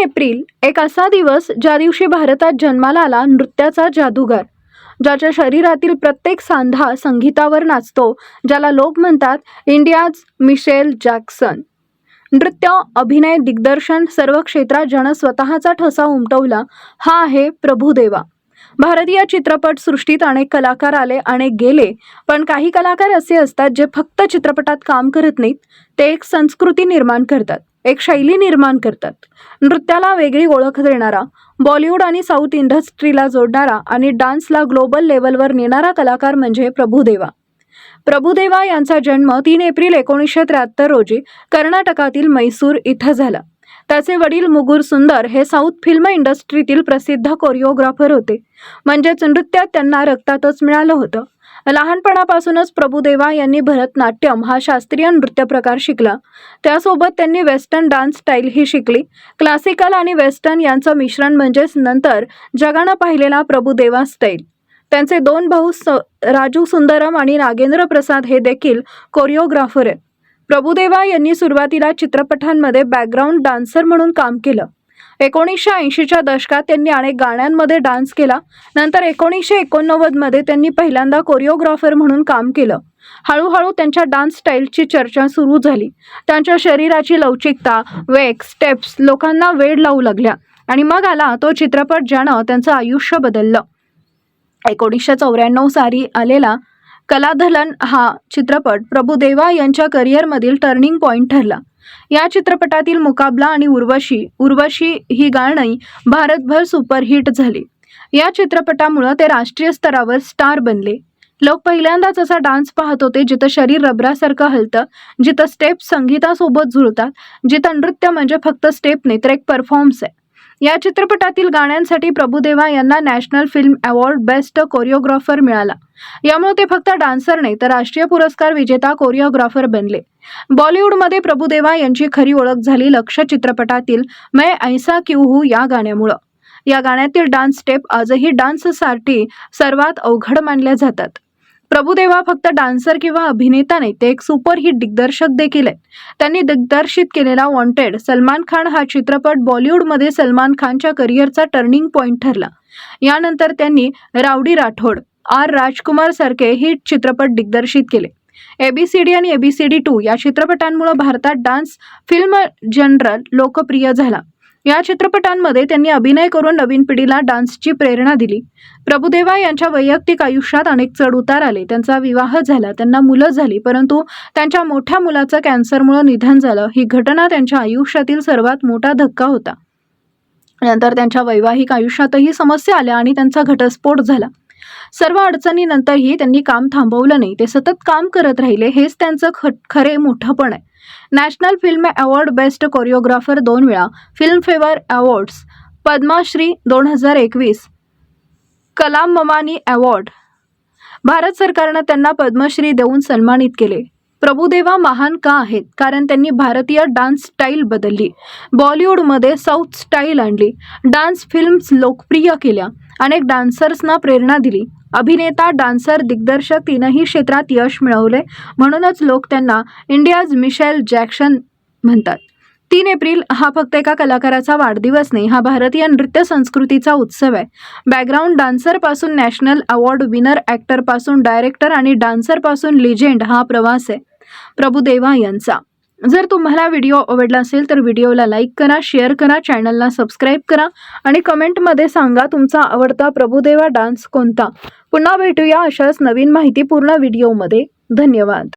April एक असा दिवस ज्या दिवशी भारतात जन्माला आला नृत्याचा जादूगार, ज्याच्या शरीरातील प्रत्येक सांधा संगीतावर नाचतो, ज्याला लोक म्हणतात इंडियाज मिशेल जॅक्सन। नृत्य, अभिनय, दिग्दर्शन सर्व क्षेत्रात ज्यानं स्वतःचा ठसा उमटवला, हा आहे प्रभुदेवा। भारतीय चित्रपट सृष्टीत अनेक कलाकार आले, अनेक गेले, पण काही कलाकार असे असतात जे फक्त चित्रपटात काम करत नाहीत, ते एक संस्कृती निर्माण करतात, एक शैली निर्माण करतात। नृत्याला वेगळी ओळख देणारा, बॉलिवूड आणि साऊथ इंडस्ट्रीला जोडणारा आणि डान्सला ग्लोबल लेवलवर नेणारा कलाकार म्हणजे प्रभुदेवा। प्रभुदेवा यांचा जन्म 3 एप्रिल 1973 रोजी कर्नाटकातील मैसूर इथं झाला। त्याचे वडील मुगुर सुंदर हे साऊथ फिल्म इंडस्ट्रीतील प्रसिद्ध कोरिओग्राफर होते, म्हणजेच नृत्यात त्यांना रक्तातच मिळालं होतं। लहानपणापासूनच प्रभुदेवा यांनी भरतनाट्यम हा शास्त्रीय नृत्य प्रकार शिकला, त्यासोबत त्यांनी वेस्टर्न डान्स स्टाईल ही शिकली। क्लासिकल आणि वेस्टर्न यांचं मिश्रण म्हणजेच नंतर जगानं पाहिलेला प्रभुदेवा स्टाईल। त्यांचे 2 भाऊ राजू सुंदरम आणि नागेंद्र प्रसाद हे देखील कोरिओग्राफर आहेत। प्रभुदेवा यांनी सुरुवातीला चित्रपटांमध्ये बॅकग्राऊंड डान्सर म्हणून काम केलं। 1980च्या दशकात त्यांनी अनेक गाण्यांमध्ये डान्स केला। नंतर 1989 मध्ये त्यांनी पहिल्यांदा कोरिओग्राफर म्हणून काम केलं। हळूहळू त्यांच्या डान्स स्टाईलची चर्चा सुरू झाली। त्यांच्या शरीराची लवचिकता, वेग, स्टेप्स लोकांना वेड लावू लागल्या आणि मग आला तो चित्रपट ज्यानं त्यांचं आयुष्य बदललं। 1994 साली आलेला कलाधलन हा चित्रपट प्रभुदेवा यांच्या करिअरमधील टर्निंग पॉइंट ठरला। या चित्रपटातील मुकाबला आणि उर्वशी ही गाणी भारतभर सुपरहिट झाली। या चित्रपटामुळे ते राष्ट्रीय स्तरावर स्टार बनले। लोक पहिल्यांदाच असा डान्स पाहत होते जिथं शरीर रबरासारखं हलतं, जिथं स्टेप संगीतासोबत जुळतात, जिथं नृत्य म्हणजे फक्त स्टेप नाही तर एक परफॉर्मन्स आहे। या चित्रपटातील गाण्यांसाठी प्रभुदेवा यांना national film award best choreographer मिळाला। यामुळे ते फक्त डान्सर नाही तर राष्ट्रीय पुरस्कार विजेता कोरिओग्राफर बनले। बॉलिवूडमध्ये प्रभुदेवा यांची खरी ओळख झाली लक्ष्य चित्रपटातील मैं ऐसा क्यों हूं या गाण्यामुळे। या गाण्यातील डान्स स्टेप आजही डान्ससाठी सर्वात अवघड मानल्या जातात। प्रभुदेवा फक्त डान्सर किंवा अभिनेता नाही, ते एक सुपरहिट दिग्दर्शक देखील आहेत। त्यांनी दिग्दर्शित केलेला वॉन्टेड, सलमान खान हा चित्रपट बॉलिवूडमध्ये सलमान खानच्या करिअरचा टर्निंग पॉइंट ठरला। यानंतर त्यांनी रावडी राठोड, आर राजकुमार सारखे हिट चित्रपट दिग्दर्शित केले। ABCD आणि ABCD 2 या चित्रपटांमुळे भारतात डान्स फिल्म जनरल लोकप्रिय झाला। या चित्रपटांमध्ये त्यांनी अभिनय करून नवीन पिढीला डान्सची प्रेरणा दिली। प्रभुदेवा यांच्या वैयक्तिक आयुष्यात अनेक चढ-उतार आले। त्यांचा विवाह झाला, त्यांना मुलं झाली, परंतु त्यांच्या मोठ्या मुलाचं कॅन्सरमुळे निधन झालं। ही घटना त्यांच्या आयुष्यातील सर्वात मोठा धक्का होता। नंतर त्यांच्या वैवाहिक आयुष्यातही समस्या आल्या आणि त्यांचा घटस्फोट झाला। सर्व अडचणीनंतरही त्यांनी काम थांबवलं नाही, ते सतत काम करत राहिले। हेच त्यांचं खरे मोठेपण आहे। National film award best choreographer 2 वेळा, Filmfare awards, Padmashri 2021, Kalaimamani award, Bharat सरकारनं त्यांना पद्मश्री देऊन सन्मानित केले। प्रभुदेवा महान का आहेत? कारण त्यांनी भारतीय डान्स स्टाईल बदलली, बॉलिवूडमध्ये साऊथ स्टाईल आणली, डान्स फिल्म्स लोकप्रिय केल्या, अनेक डान्सर्सना प्रेरणा दिली। अभिनेता, डान्सर, दिग्दर्शक तीनही क्षेत्रात यश मिळवले, म्हणूनच लोक त्यांना इंडियाज मिशेल जॅक्सन म्हणतात। 3 एप्रिल हा फक्त एका कलाकाराचा वाढदिवस नाही, हा भारतीय नृत्य संस्कृतीचा उत्सव आहे। बॅकग्राऊंड डान्सर पासून नॅशनल अवॉर्ड विनर, ॲक्टर पासून डायरेक्टर आणि डान्सर पासून लिजेंड हा प्रवास आहे प्रभुदेवा यांचा। जर तुम्हाला व्हिडिओ आवडला असेल तर व्हिडिओला लाईक करा, शेअर करा, चॅनलला सबस्क्राईब करा आणि कमेंटमध्ये सांगा तुमचा आवडता प्रभुदेवा डान्स कोणता। पुन्हा भेटूया अशाच नवीन माहितीपूर्ण व्हिडिओमध्ये। धन्यवाद।